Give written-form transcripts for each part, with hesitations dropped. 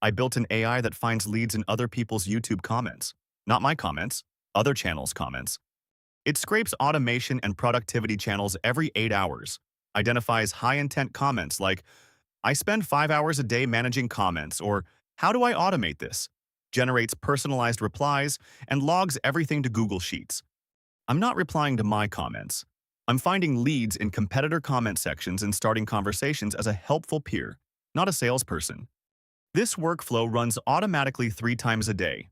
I built an AI that finds leads in other people's YouTube comments. Not my comments, other channels' comments. It scrapes automation and productivity channels every 8 hours, identifies high-intent comments like, I spend 5 hours a day managing comments, or how do I automate this? Generates personalized replies, and logs everything to Google Sheets. I'm not replying to my comments. I'm finding leads in competitor comment sections and starting conversations as a helpful peer, not a salesperson. This workflow runs automatically 3 times a day.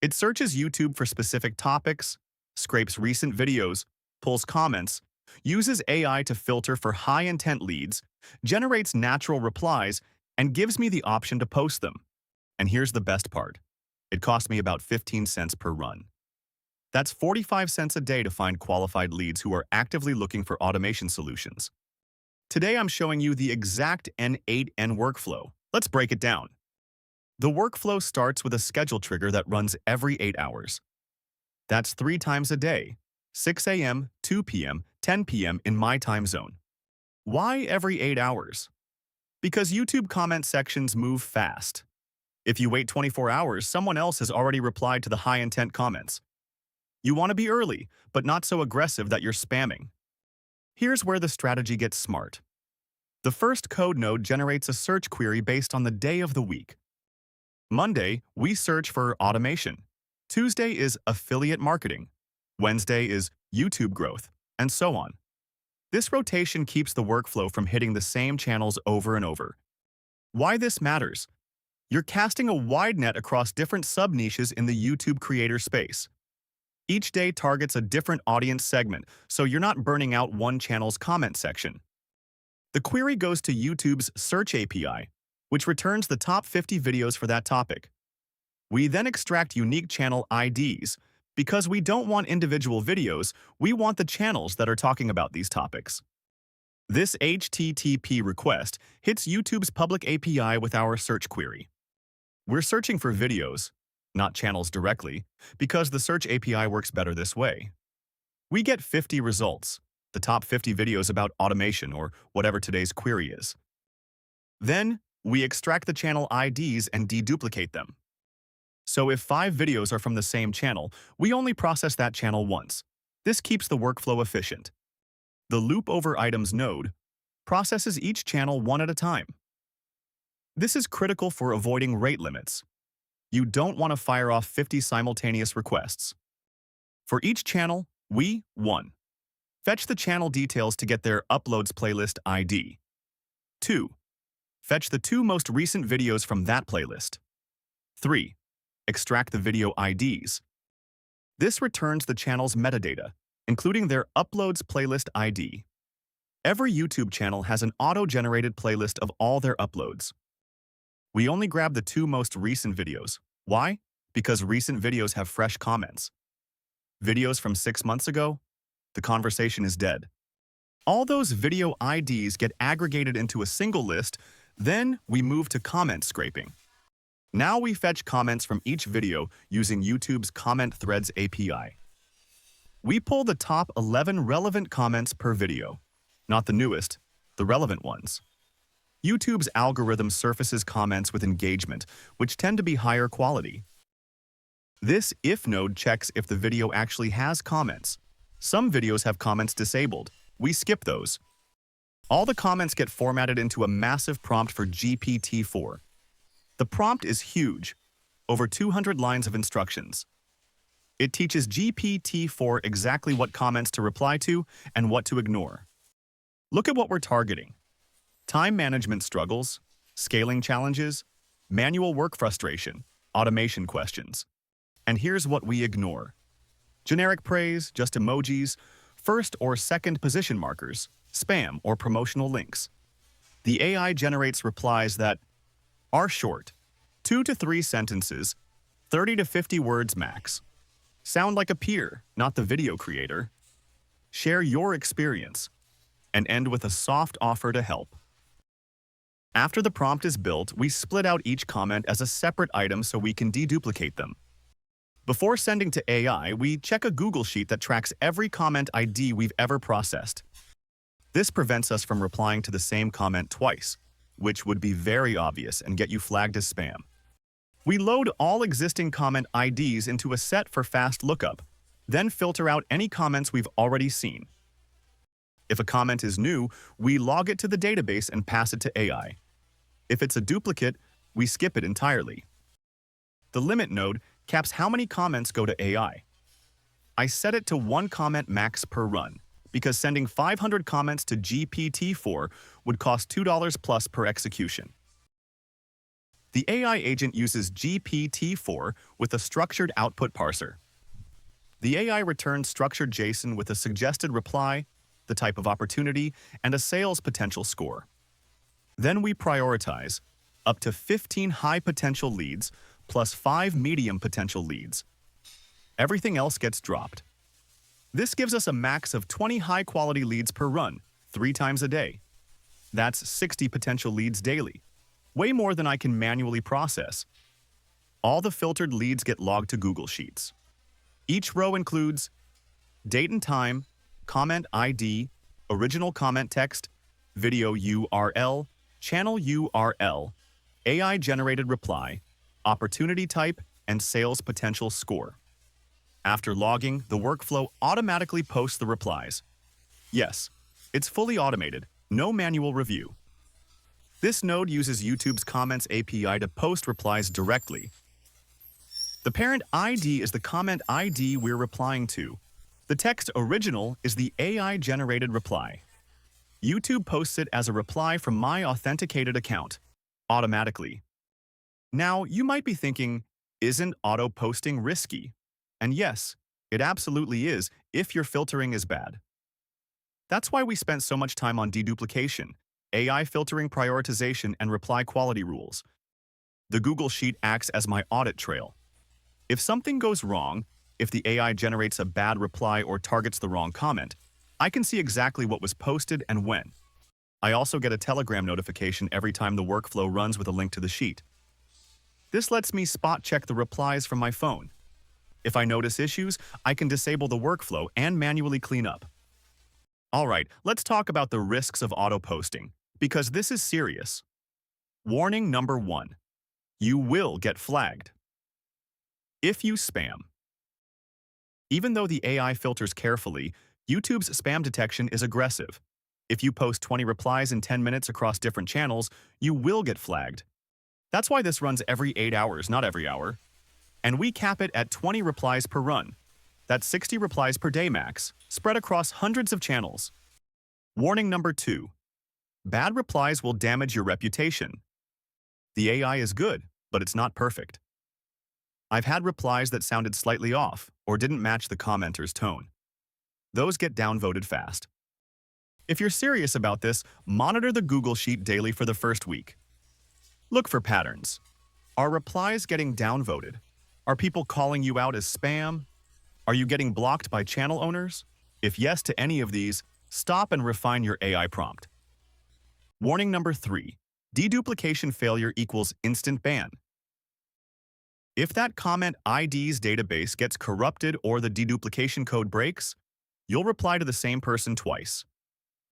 It searches YouTube for specific topics, scrapes recent videos, pulls comments, uses AI to filter for high-intent leads, generates natural replies, and gives me the option to post them. And here's the best part. It cost me about 15 cents per run. That's 45 cents a day to find qualified leads who are actively looking for automation solutions. Today I'm showing you the exact n8n workflow. Let's break it down. The workflow starts with a schedule trigger that runs every 8 hours. That's 3 times a day, 6 a.m., 2 p.m., 10 p.m. in my time zone. Why every 8 hours? Because YouTube comment sections move fast. If you wait 24 hours, someone else has already replied to the high-intent comments. You want to be early, but not so aggressive that you're spamming. Here's where the strategy gets smart. The first code node generates a search query based on the day of the week. Monday, we search for automation. Tuesday is affiliate marketing. Wednesday is YouTube growth, and so on. This rotation keeps the workflow from hitting the same channels over and over. Why this matters? You're casting a wide net across different sub-niches in the YouTube creator space. Each day targets a different audience segment, so you're not burning out one channel's comment section. The query goes to YouTube's Search API, which returns the top 50 videos for that topic. We then extract unique channel IDs. Because we don't want individual videos, we want the channels that are talking about these topics. This HTTP request hits YouTube's public API with our search query. We're searching for videos, not channels directly, because the search API works better this way. We get 50 results, the top 50 videos about automation or whatever today's query is. Then, we extract the channel IDs and deduplicate them. So if 5 videos are from the same channel, we only process that channel once. This keeps the workflow efficient. The loop over items node processes each channel one at a time. This is critical for avoiding rate limits. You don't want to fire off 50 simultaneous requests. For each channel, we 1. Fetch the channel details to get their uploads playlist ID. 2. Fetch the 2 most recent videos from that playlist. 3. Extract the video IDs. This returns the channel's metadata, including their uploads playlist ID. Every YouTube channel has an auto-generated playlist of all their uploads. We only grab the 2 most recent videos. Why? Because recent videos have fresh comments. Videos from 6 months ago? The conversation is dead. All those video IDs get aggregated into a single list, then we move to comment scraping. Now we fetch comments from each video using YouTube's Comment Threads API. We pull the top 11 relevant comments per video, not the newest, the relevant ones. YouTube's algorithm surfaces comments with engagement, which tend to be higher quality. This if node checks if the video actually has comments. Some videos have comments disabled. We skip those. All the comments get formatted into a massive prompt for GPT-4. The prompt is huge, over 200 lines of instructions. It teaches GPT-4 exactly what comments to reply to and what to ignore. Look at what we're targeting. Time management struggles, scaling challenges, manual work frustration, automation questions. And here's what we ignore. Generic praise, just emojis, first or second position markers, spam or promotional links. The AI generates replies that are short, 2 to 3 sentences, 30 to 50 words max. Sound like a peer, not the video creator. Share your experience, and end with a soft offer to help. After the prompt is built, we split out each comment as a separate item so we can deduplicate them. Before sending to AI, we check a Google Sheet that tracks every comment ID we've ever processed. This prevents us from replying to the same comment twice. which would be very obvious and get you flagged as spam. We load all existing comment IDs into a set for fast lookup, then filter out any comments we've already seen. If a comment is new, we log it to the database and pass it to AI. If it's a duplicate, we skip it entirely. The limit node caps how many comments go to AI. I set it to 1 comment max per run, because sending 500 comments to GPT-4 would cost $2 plus per execution. The AI agent uses GPT-4 with a structured output parser. The AI returns structured JSON with a suggested reply, the type of opportunity, and a sales potential score. Then we prioritize up to 15 high potential leads plus 5 medium potential leads. Everything else gets dropped. This gives us a max of 20 high-quality leads per run, 3 times a day. That's 60 potential leads daily, way more than I can manually process. All the filtered leads get logged to Google Sheets. Each row includes date and time, comment ID, original comment text, video URL, channel URL, AI-generated reply, opportunity type, and sales potential score. After logging, the workflow automatically posts the replies. Yes, it's fully automated, no manual review. This node uses YouTube's Comments API to post replies directly. The parent ID is the comment ID we're replying to. The text original is the AI-generated reply. YouTube posts it as a reply from my authenticated account, automatically. Now, you might be thinking, isn't auto-posting risky? And yes, it absolutely is if your filtering is bad. That's why we spent so much time on deduplication, AI filtering prioritization, and reply quality rules. The Google Sheet acts as my audit trail. If something goes wrong, if the AI generates a bad reply or targets the wrong comment, I can see exactly what was posted and when. I also get a Telegram notification every time the workflow runs with a link to the sheet. This lets me spot check the replies from my phone. If I notice issues, I can disable the workflow and manually clean up. Alright, let's talk about the risks of auto-posting, because this is serious. Warning number 1. You will get flagged. If you spam. Even though the AI filters carefully, YouTube's spam detection is aggressive. If you post 20 replies in 10 minutes across different channels, you will get flagged. That's why this runs every 8 hours, not every hour. And we cap it at 20 replies per run. That's 60 replies per day max, spread across hundreds of channels. Warning number 2. Bad replies will damage your reputation. The AI is good, but it's not perfect. I've had replies that sounded slightly off or didn't match the commenter's tone. Those get downvoted fast. If you're serious about this, monitor the Google Sheet daily for the first week. Look for patterns. Are replies getting downvoted? Are people calling you out as spam? Are you getting blocked by channel owners? If yes to any of these, stop and refine your AI prompt. Warning number 3. Deduplication failure equals instant ban. If that comment ID's database gets corrupted or the deduplication code breaks, you'll reply to the same person twice.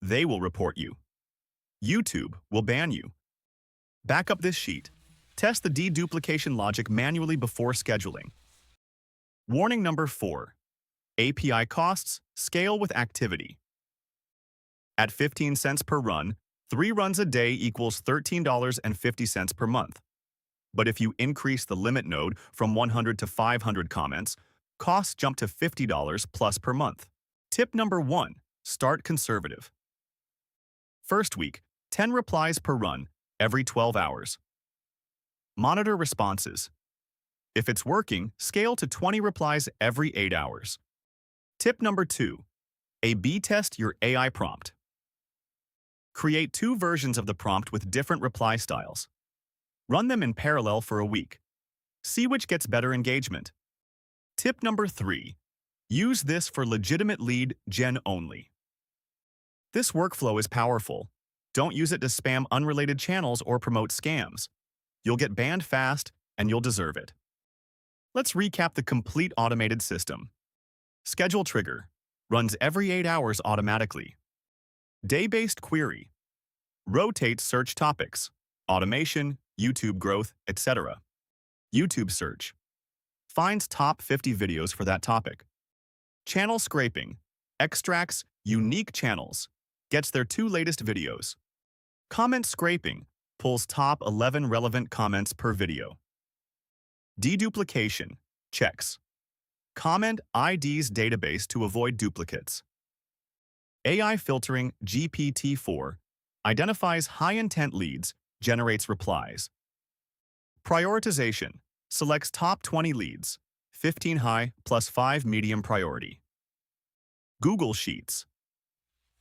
They will report you. YouTube will ban you. Back up this sheet. Test the deduplication logic manually before scheduling. Warning number 4. API costs scale with activity. At 15 cents per run, 3 runs a day equals $13.50 per month. But if you increase the limit node from 100 to 500 comments, costs jump to $50 plus per month. Tip number 1. Start conservative. First week, 10 replies per run, every 12 hours. Monitor responses. If it's working, scale to 20 replies every 8 hours. Tip number 2. A/B test your AI prompt. Create 2 versions of the prompt with different reply styles. Run them in parallel for a week. See which gets better engagement. Tip number 3. Use this for legitimate lead gen only. This workflow is powerful. Don't use it to spam unrelated channels or promote scams. You'll get banned fast, and you'll deserve it. Let's recap the complete automated system. Schedule trigger. Runs every 8 hours automatically. Day-based query. Rotate search topics. automation, YouTube growth, etc. YouTube search finds top 50 videos for that topic. Channel scraping extracts unique channels, gets their 2 latest videos. Comment scraping pulls top 11 relevant comments per video. Deduplication checks comment IDs database to avoid duplicates. AI filtering GPT-4 identifies high-intent leads, generates replies. Prioritization selects top 20 leads, 15 high plus 5 medium priority. Google Sheets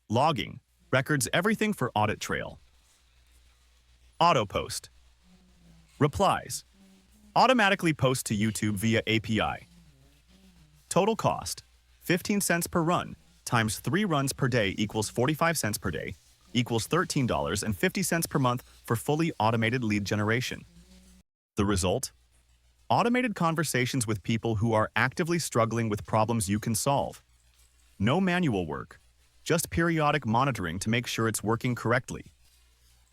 logging records everything for audit trail. Auto post replies automatically post to YouTube via API. Total cost 15 cents per run times 3 runs per day equals 45 cents per day equals $13.50 per month for fully automated lead generation. The result? Automated conversations with people who are actively struggling with problems you can solve. No manual work, just periodic monitoring to make sure it's working correctly.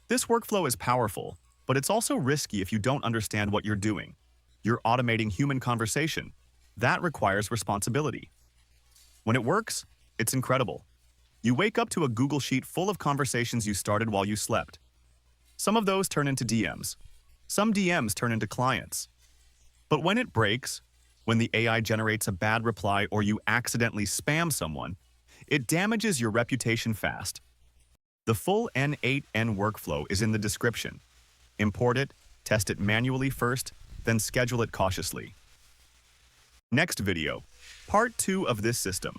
This workflow is powerful, but it's also risky if you don't understand what you're doing. You're automating human conversation. That requires responsibility. When it works, it's incredible. You wake up to a Google Sheet full of conversations you started while you slept. Some of those turn into DMs. Some DMs turn into clients. But when it breaks, when the AI generates a bad reply or you accidentally spam someone, it damages your reputation fast. The full n8n workflow is in the description. Import it, test it manually first, then schedule it cautiously. Next video, part 2 of this system.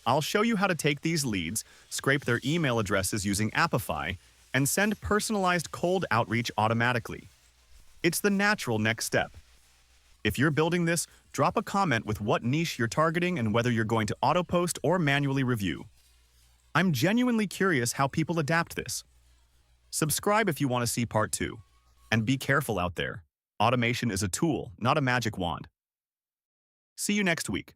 I'll show you how to take these leads, scrape their email addresses using Apify, and send personalized cold outreach automatically. It's the natural next step. If you're building this, drop a comment with what niche you're targeting and whether you're going to auto-post or manually review. I'm genuinely curious how people adapt this. Subscribe if you want to see part 2. And be careful out there. Automation is a tool, not a magic wand. See you next week.